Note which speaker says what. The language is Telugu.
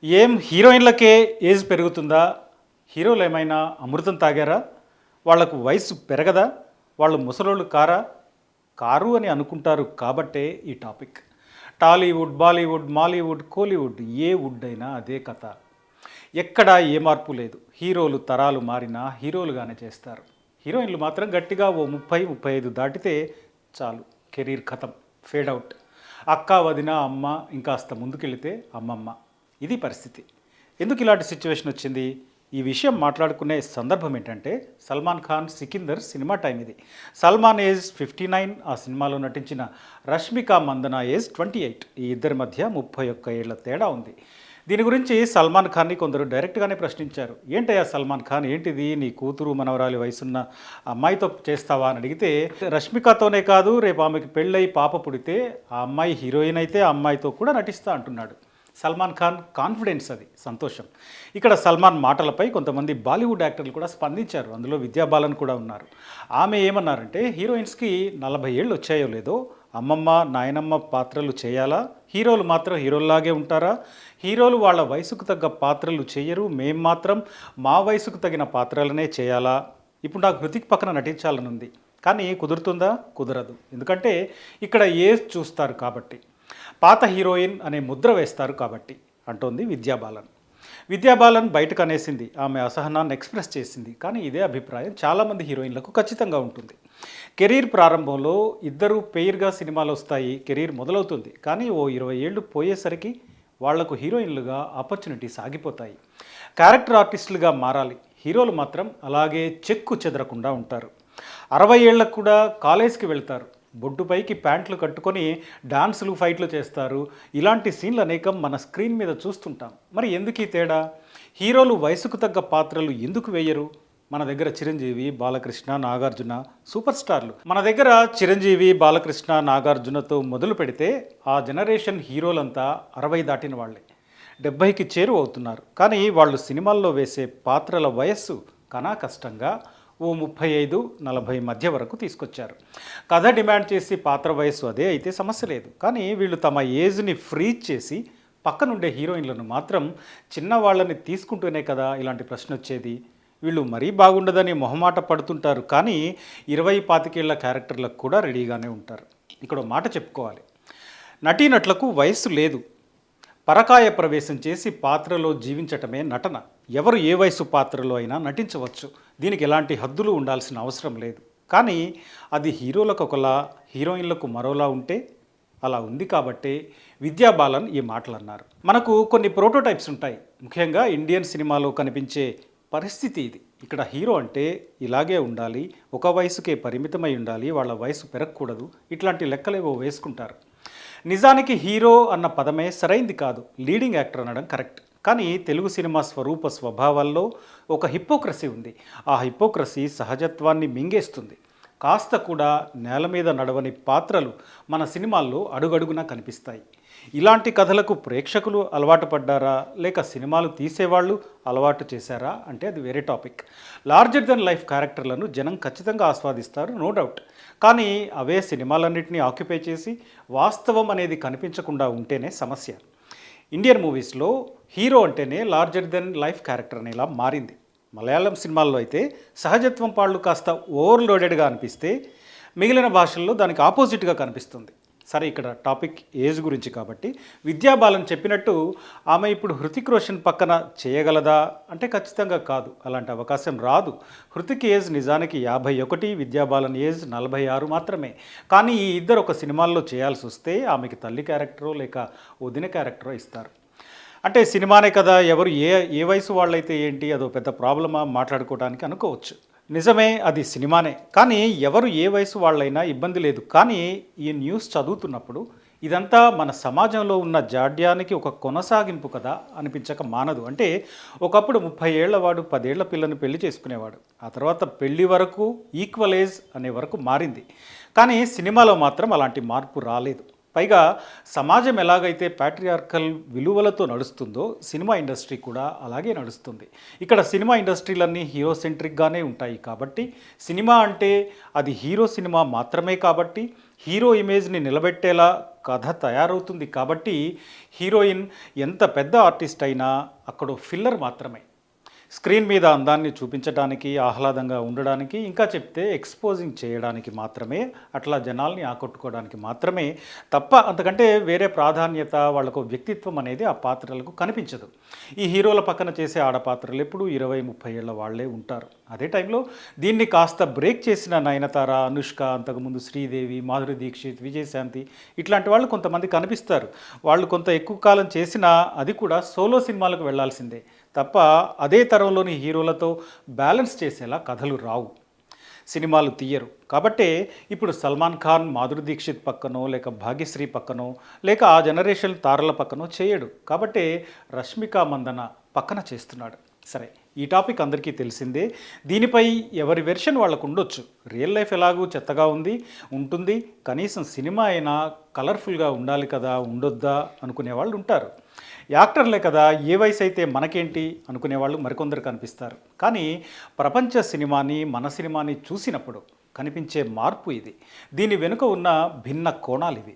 Speaker 1: ఏం హీరోయిన్లకే ఏజ్ పెరుగుతుందా? హీరోలు ఏమైనా అమృతం తాగారా? వాళ్లకు వయసు పెరగదా? వాళ్ళు ముసలోళ్ళు కారా? కారు అని అనుకుంటారు కాబట్టే ఈ topic. Tollywood, Bollywood, Mollywood, Kollywood ఏ వుడ్ అయినా అదే కథ. ఎక్కడా ఏ మార్పు లేదు. హీరోలు తరాలు మారినా హీరోలుగానే చేస్తారు. హీరోయిన్లు మాత్రం గట్టిగా ఓ 30-35 దాటితే చాలు, కెరీర్ ఖతం, ఫేడ్ అవుట్. అక్క, వదిన, అమ్మ, ఇంకాస్త ముందుకెళితే అమ్మమ్మ. ఇది పరిస్థితి. ఎందుకు ఇలాంటి సిచ్యువేషన్ వచ్చింది? ఈ విషయం మాట్లాడుకునే సందర్భం ఏంటంటే, సల్మాన్ ఖాన్ సికిందర్ సినిమా టైం ఇది. సల్మాన్ ఏజ్ 59, ఆ సినిమాలో నటించిన రష్మిక మందన ఏజ్ 28. ఈ ఇద్దరి మధ్య 31 ఏళ్ల తేడా ఉంది. దీని గురించి సల్మాన్ ఖాన్ని కొందరు డైరెక్ట్గానే ప్రశ్నించారు. ఏంటయ్యా సల్మాన్ ఖాన్, ఏంటిది నీ కూతురు మనవరాలి వయసున్న అమ్మాయితో చేస్తావా అని అడిగితే, రష్మికతోనే కాదు, రేపు ఆమెకి పెళ్ళై పాప పుడితే ఆ అమ్మాయి హీరోయిన్ అయితే ఆ అమ్మాయితో కూడా నటిస్తా అంటున్నాడు. సల్మాన్ ఖాన్ కాన్ఫిడెన్స్, అది సంతోషం. ఇక్కడ సల్మాన్ మాటలపై కొంతమంది బాలీవుడ్ యాక్టర్లు కూడా స్పందించారు. అందులో విద్యా బాలన్ కూడా ఉన్నారు. ఆమె ఏమన్నారంటే, హీరోయిన్స్కి 40 ఏళ్ళు వచ్చాయో లేదో అమ్మమ్మ, నాయనమ్మ పాత్రలు చేయాలా? హీరోలు మాత్రం హీరోల్లాగే ఉంటారా? హీరోలు వాళ్ళ వయసుకు తగ్గ పాత్రలు చేయరు, మేం మాత్రం మా వయసుకు తగిన పాత్రలనే చేయాలా? ఇప్పుడు నాకు హృతిక్ పక్కన నటించాలని ఉంది, కానీ కుదురుతుందా? కుదరదు. ఎందుకంటే ఇక్కడ ఏజ్ చూస్తారు కాబట్టి, పాత హీరోయిన్ అనే ముద్ర వేస్తారు కాబట్టి అంటోంది విద్యాబాలన్. విద్యాబాలన్ బయటకు అనేసింది, ఆమె అసహనాన్ని ఎక్స్ప్రెస్ చేసింది. కానీ ఇదే అభిప్రాయం చాలామంది హీరోయిన్లకు ఖచ్చితంగా ఉంటుంది. కెరీర్ ప్రారంభంలో ఇద్దరు పెయిర్గా సినిమాలు వస్తాయి, కెరీర్ మొదలవుతుంది. కానీ ఓ 20 ఏళ్ళు పోయేసరికి వాళ్లకు హీరోయిన్లుగా ఆపర్చునిటీస్ ఆగిపోతాయి. క్యారెక్టర్ ఆర్టిస్టులుగా మారాలి. హీరోలు మాత్రం అలాగే చెక్కు చెదరకుండా ఉంటారు. 60 ఏళ్ళకు కూడా కాలేజ్కి వెళ్తారు, బొడ్డుపైకి ప్యాంట్లు కట్టుకొని డాన్సులు, ఫైట్లు చేస్తారు. ఇలాంటి సీన్లు అనేకం మన స్క్రీన్ మీద చూస్తుంటాం. మరి ఎందుకు ఈ తేడా? హీరోలు వయసుకు తగ్గ పాత్రలు ఎందుకు వేయరు? మన దగ్గర చిరంజీవి, బాలకృష్ణ, నాగార్జున సూపర్ స్టార్లు. మన దగ్గర చిరంజీవి, బాలకృష్ణ, నాగార్జునతో మొదలు పెడితే ఆ జనరేషన్ హీరోలంతా 60 దాటిన వాళ్ళే, 70కి చేరువ అవుతున్నారు. కానీ వాళ్ళు సినిమాల్లో వేసే పాత్రల వయస్సు కనా కష్టంగా ఓ 35-40 మధ్య వరకు తీసుకొచ్చారు. కథ డిమాండ్ చేసి పాత్ర వయస్సు అదే అయితే సమస్య లేదు. కానీ వీళ్ళు తమ ఏజ్ని ఫ్రీజ్ చేసి పక్కనుండే హీరోయిన్లను మాత్రం చిన్నవాళ్ళని తీసుకుంటూనే కదా ఇలాంటి ప్రశ్న వచ్చేది. వీళ్ళు మరీ బాగుండదని మొహమాట పడుతుంటారు, కానీ 20-25 ఏళ్ల క్యారెక్టర్లకు కూడా రెడీగానే ఉంటారు. ఇక్కడ మాట చెప్పుకోవాలి, నటీనటులకు వయస్సు లేదు. పరకాయ ప్రవేశం చేసి పాత్రలో జీవించటమే నటన. ఎవరు ఏ వయసు పాత్రలో అయినా నటించవచ్చు. దీనికి ఎలాంటి హద్దులు ఉండాల్సిన అవసరం లేదు. కానీ అది హీరోలకు ఒకలా, హీరోయిన్లకు మరోలా ఉంటే అలా ఉంది కాబట్టే విద్యా బాలన్ ఈ మాటలు అన్నారు. మనకు కొన్ని ప్రోటోటైప్స్ ఉంటాయి. ముఖ్యంగా ఇండియన్ సినిమాలో కనిపించే పరిస్థితి ఇది. ఇక్కడ హీరో అంటే ఇలాగే ఉండాలి, ఒక వయసుకే పరిమితమై ఉండాలి, వాళ్ళ వయసు పెరగకూడదు, ఇట్లాంటి లెక్కలేవో వేసుకుంటారు. నిజానికి హీరో అన్న పదమే సరైంది కాదు, లీడింగ్ యాక్టర్ అనడం కరెక్ట్. కానీ తెలుగు సినిమా స్వరూప స్వభావాల్లో ఒక హిపోక్రసీ ఉంది. ఆ హిపోక్రసీ సహజత్వాన్ని మింగేస్తుంది. కాస్త కూడా నేల మీద నడవని పాత్రలు మన సినిమాల్లో అడుగడుగునా కనిపిస్తాయి. ఇలాంటి కథలకు ప్రేక్షకులు అలవాటు పడ్డారా, లేక సినిమాలు తీసేవాళ్ళు అలవాటు చేశారా అంటే అది వేరే టాపిక్. లార్జర్ దెన్ లైఫ్ క్యారెక్టర్లను జనం ఖచ్చితంగా ఆస్వాదిస్తారు, నో డౌట్. కానీ అవే సినిమాలన్నింటినీ ఆక్యుపై చేసి వాస్తవం అనేది కనిపించకుండా ఉంటేనే సమస్య. ఇండియన్ మూవీస్లో హీరో అంటేనే లార్జర్ దెన్ లైఫ్ క్యారెక్టర్ అనేలా మారింది. మలయాళం సినిమాల్లో అయితే సహజత్వం పాళ్ళు కాస్త ఓవర్లోడెడ్గా అనిపిస్తే, మిగిలిన భాషల్లో దానికి ఆపోజిట్గా కనిపిస్తుంది. సరే, ఇక్కడ టాపిక్ ఏజ్ గురించి కాబట్టి విద్యా బాలన్ చెప్పినట్టు ఆమె ఇప్పుడు హృతిక్ రోషన్ పక్కన చేయగలదా అంటే ఖచ్చితంగా కాదు, అలాంటి అవకాశం రాదు. హృతిక్ ఏజ్ నిజానికి 51, విద్యా బాలన్ ఏజ్ 46 మాత్రమే. కానీ ఈ ఇద్దరు ఒక సినిమాల్లో చేయాల్సి వస్తే ఆమెకి తల్లి క్యారెక్టరో లేక వదిన క్యారెక్టరో ఇస్తారు. అంటే సినిమానే కదా, ఎవరు ఏ ఏ వయసు వాళ్ళైతే ఏంటి, అదో పెద్ద ప్రాబ్లమా మాట్లాడుకోవడానికి అనుకోవచ్చు. నిజమే, అది సినిమానే. కానీ ఎవరు ఏ వయసు వాళ్ళైనా ఇబ్బంది లేదు. కానీ ఈ న్యూస్ చదువుతున్నప్పుడు ఇదంతా మన సమాజంలో ఉన్న జాడ్యానికి ఒక కొనసాగింపు కదా అనిపించక మానదు. అంటే ఒకప్పుడు 30 ఏళ్ల వాడు 10 ఏళ్ల పిల్లని పెళ్లి చేసుకునేవాడు. ఆ తర్వాత పెళ్లి వరకు ఈక్వల్ ఏజ్ అనే వరకు మారింది. కానీ సినిమాలో మాత్రం అలాంటి మార్పు రాలేదు. పైగా సమాజం ఎలాగైతే ప్యాట్రియార్కల్ విలువలతో నడుస్తుందో సినిమా ఇండస్ట్రీ కూడా అలాగే నడుస్తుంది. ఇక్కడ సినిమా ఇండస్ట్రీలన్నీ హీరో సెంట్రిక్గానే ఉంటాయి కాబట్టి, సినిమా అంటే అది హీరో సినిమా మాత్రమే కాబట్టి, హీరో ఇమేజ్ని నిలబెట్టేలా కథ తయారవుతుంది కాబట్టి హీరోయిన్ ఎంత పెద్ద ఆర్టిస్ట్ అయినా అక్కడో ఫిల్లర్ మాత్రమే. స్క్రీన్ మీద అందాన్ని చూపించడానికి, ఆహ్లాదంగా ఉండడానికి, ఇంకా చెప్తే ఎక్స్‌పోజింగ్ చేయడానికి మాత్రమే, అట్లా జనాల్ని ఆకట్టుకోవడానికి మాత్రమే తప్ప అంతకంటే వేరే ప్రాధాన్యత, వాళ్ళకు వ్యక్తిత్వం అనేది ఆ పాత్రలకు కనిపించదు. ఈ హీరోల పక్కన చేసే ఆడపాత్రలు ఎప్పుడూ 20, 30 ఏళ్ల వాళ్ళే ఉంటారు. అదే టైంలో దీన్ని కాస్త బ్రేక్ చేసిన నయనతార, అనుష్క, అంతకుముందు శ్రీదేవి, మాధురి దీక్షిత్, విజయశాంతి ఇట్లాంటి వాళ్ళు కొంతమంది కనిపిస్తారు. వాళ్ళు కొంత ఎక్కువ కాలం చేసినా అది కూడా సోలో సినిమాలకు వెళ్ళాల్సిందే తప్ప అదే తరంలోని హీరోలతో బ్యాలెన్స్ చేసేలా కథలు రావు, సినిమాలు తీయరు. కాబట్టే ఇప్పుడు సల్మాన్ ఖాన్ మాధురి దీక్షిత్ పక్కనో, లేక భాగ్యశ్రీ పక్కనో, లేక ఆ జనరేషన్ తారల పక్కనో చేయడు. కాబట్టే రష్మిక మందన పక్కన చేస్తున్నాడు. సరే, ఈ టాపిక్ అందరికీ తెలిసిందే. దీనిపై ఎవరి వెర్షన్ వాళ్ళకు ఉండొచ్చు. రియల్ లైఫ్ ఎలాగూ చెత్తగా ఉంటుంది. కనీసం సినిమా అయినా కలర్ఫుల్గా ఉండాలి కదా, ఉండొద్దా అనుకునే వాళ్ళు ఉంటారు. యాక్టర్లే కదా, ఏ వయసు అయితే మనకేంటి అనుకునే వాళ్ళు మరికొందరు కనిపిస్తారు. కానీ ప్రపంచ సినిమాని, మన సినిమాని చూసినప్పుడు కనిపించే మార్పు ఇది. దీని వెనుక ఉన్న భిన్న కోణాలు ఇవి.